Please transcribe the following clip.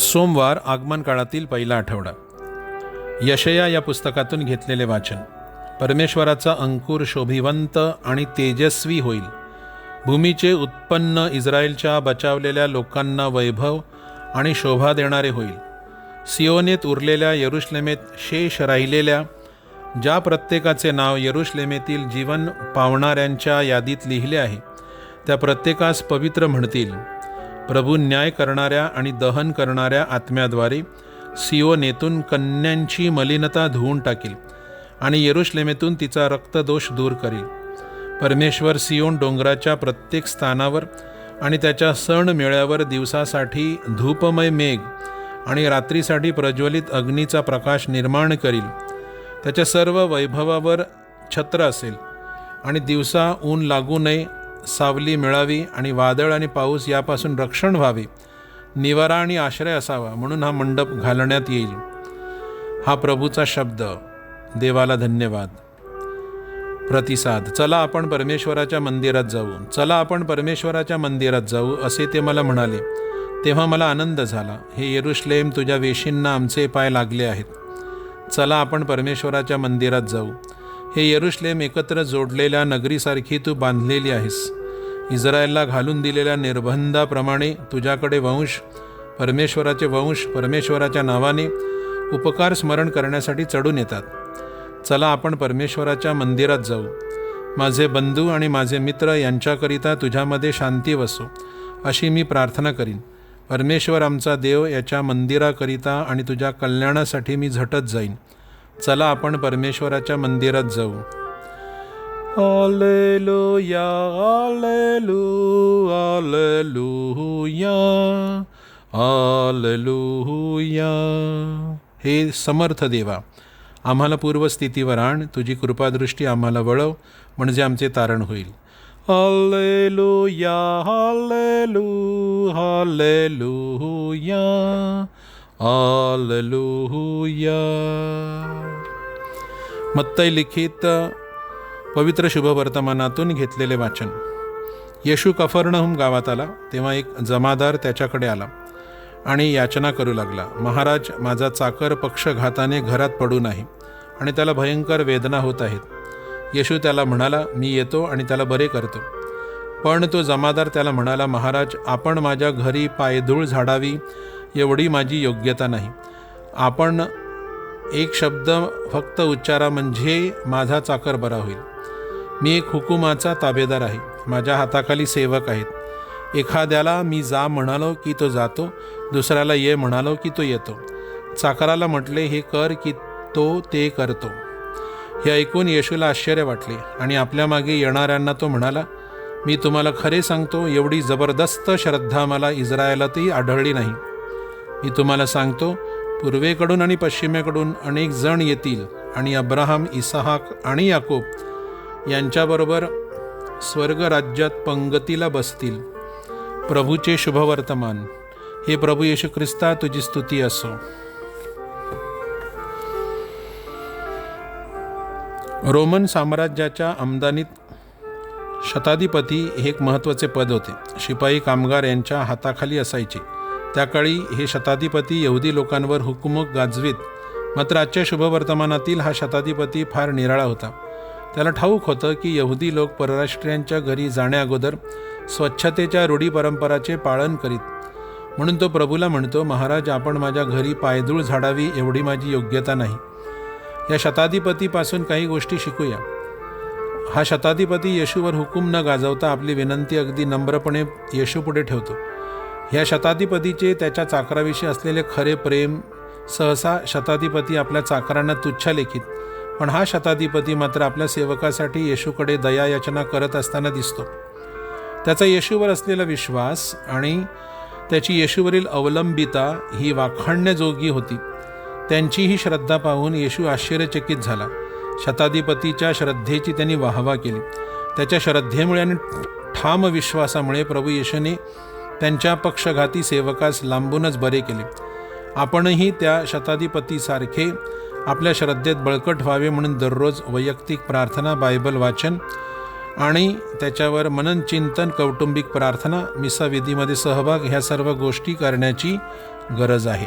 सोमवार आगमन काळातील पहिला आठवडा. यशया या पुस्तकातून घेतलेले वाचन. परमेश्वराचा अंकुर शोभिवंत आणि तेजस्वी होईल. भूमीचे उत्पन्न इस्रायलच्या बचावलेल्या लोकांना वैभव आणि शोभा देणारे होईल. सियोनेत उरलेल्या यरुशलेमेत शेष राहिलेल्या ज्या प्रत्येकाचे नाव यरुशलेमेतील जीवन पावणाऱ्यांच्या यादीत लिहिले आहे त्या प्रत्येकास पवित्र म्हणतील. प्रभू न्याय करणाऱ्या आणि दहन करणाऱ्या आत्म्याद्वारे सियोनेतून कन्यांची मलिनता धुवून टाकील आणि यरुशलेमेतून तिचा रक्तदोष दूर करील. परमेश्वर सियोन डोंगराच्या प्रत्येक स्थानावर आणि त्याच्या सण मेळ्यावर दिवसासाठी धूपमय मेघ आणि रात्रीसाठी प्रज्वलित अग्नीचा प्रकाश निर्माण करील. त्याच्या सर्व वैभवावर छत्र असेल आणि दिवसा ऊन लागू नये, सावली मिळावी आणि वादळ आणि पाऊस यापासून रक्षण व्हावे, निवारा आणि आश्रय असावा म्हणून हा मंडप घालण्यात येईल. हा प्रभूचा शब्द. देवाला धन्यवाद. प्रतिसाद. चला आपण परमेश्वराच्या मंदिरात जाऊ, चला आपण परमेश्वराच्या मंदिरात जाऊ असे ते मला म्हणाले. तेव्हा मला आनंद झाला. हे यरुशलेम, तुझ्या वेशींना आमचे पाय लागले आहेत. चला आपण परमेश्वराच्या मंदिरात जाऊ. हे यरुशलेम, एकत्र जोडलेल्या नगरीसारखी तू बांधलेली आहेस. इस्रायलला घालून दिलेल्या निर्बंधाप्रमाणे तुझ्याकडे परमेश्वराचे वंश परमेश्वराच्या नावाने उपकार स्मरण करण्यासाठी चढून येतात. चला आपण परमेश्वराच्या मंदिरात जाऊ. माझे बंधू आणि माझे मित्र यांच्याकरिता तुझ्यामध्ये शांती वसो अशी मी प्रार्थना करीन. परमेश्वर आमचा देव, याच्या मंदिराकरिता आणि तुझ्या कल्याणासाठी मी झटत जाईन. चला आपण परमेश्वराच्या मंदिरात जाऊ. Hallelujah, hallelujah, hallelujah, hallelujah. हे समर्थ देवा, आम्हाला पूर्वस्थितीवर आण. तुझी कृपादृष्टी आम्हाला वळव, म्हणजे आमचे तारण होईल. Hallelujah, hallelujah, hallelujah, hallelujah. मत्ती लिखित पवित्र शुभवर्तमानातून घेतलेले वाचन. येशू कफरनहूम गावात आला तेव्हा एक जमादार त्याच्याकडे आला आणि याचना करू लागला. महाराज, माझा चाकर पक्षघाताने घरात पडून आहे आणि त्याला भयंकर वेदना होत आहेत. येशू त्याला म्हणाला, मी येतो आणि त्याला बरे करतो. पण तो जमादार त्याला म्हणाला, महाराज, आपण माझ्या घरी पायधूळ झाडावी एवढी माझी योग्यता नाही. आपण एक शब्द फक्त उच्चारा म्हणजे माझा चाकर बरा होईल. मी एक हुकुमाचा ताबेदार आहे. माझ्या हाताखाली सेवक आहेत. एखाद्याला मी जा म्हणालो की तो जातो, दुसऱ्याला ये म्हणालो की तो येतो. चाकराला म्हटले हे कर की तो ते करतो. हे ऐकून येशूला आश्चर्य वाटले आणि आपल्या मागे येणाऱ्यांना तो म्हणाला, मी तुम्हाला खरे सांगतो, एवढी जबरदस्त श्रद्धा मला इस्रायलातही आढळली नाही. मी तुम्हाला सांगतो, पूर्वेकडून आणि पश्चिमेकडून अनेक जण येतील आणि अब्राहम, इसहाक आणि याकोब यांच्याबरोबर स्वर्गराज्यात पंगतीला बसतील. प्रभूचे शुभवर्तमान. हे प्रभू येशू ख्रिस्ता, तुझी स्तुती असो. रोमन साम्राज्याच्या आमदानीत शताधिपती हे एक महत्त्वाचे पद होते. शिपाई कामगार यांच्या हाताखाली असायचे. त्या काळी हे शताधिपती यहुदी लोकांवर हुकूमत गाजवीत. मात्र आजच्या शुभवर्तमानातील हा शताधिपती फार निराळा होता. त्याला ठाऊक होतं की यहुदी लोक परराष्ट्रीयांच्या घरी जाण्याअगोदर स्वच्छतेच्या रूढी परंपराचे पालन करीत. म्हणून तो प्रभूला म्हणतो, महाराज, आपण माझ्या घरी पायधूळ झाडावी एवढी माझी योग्यता नाही. या शताधिपतीपासून काही गोष्टी शिकूया. हा शताधिपती येशूवर हुकूम न गाजवता आपली विनंती अगदी नम्रपणे येशू पुढे ठेवतो. ह्या शताधिपतीचे त्याच्या चाकराविषयी असलेले खरे प्रेम. सहसा शताधिपती आपल्या चाकरांना तुच्छ लेखीत, पण हा शताधिपती मात्र आपल्या सेवकासाठी येशूकडे दया याचना करत असताना दिसतो. त्याचा येशूवर असलेला विश्वास आणि त्याची येशूवरील अवलंबिता ही वाखाणण्याजोगी होती. त्यांची ही श्रद्धा पाहून येशू आश्चर्यचकित झाला. शताधिपतीच्या श्रद्धेची त्यांनी वाहवा केली. त्याच्या श्रद्धेमुळे आणि ठाम विश्वासामुळे प्रभू येशूने त्यांच्या पक्षघाती सेवकास लांबूनच बरे केले. आपणही त्या शताधिपतीसारखे आपल्या श्रद्धेत बळकट व्हावे म्हणून दररोज वैयक्तिक प्रार्थना, बायबल वाचन आणि त्याच्यावर मनन चिंतन, कौटुंबिक प्रार्थना, मिसाविधीमध्ये सहभाग ह्या सर्व गोष्टी करण्याची गरज आहे.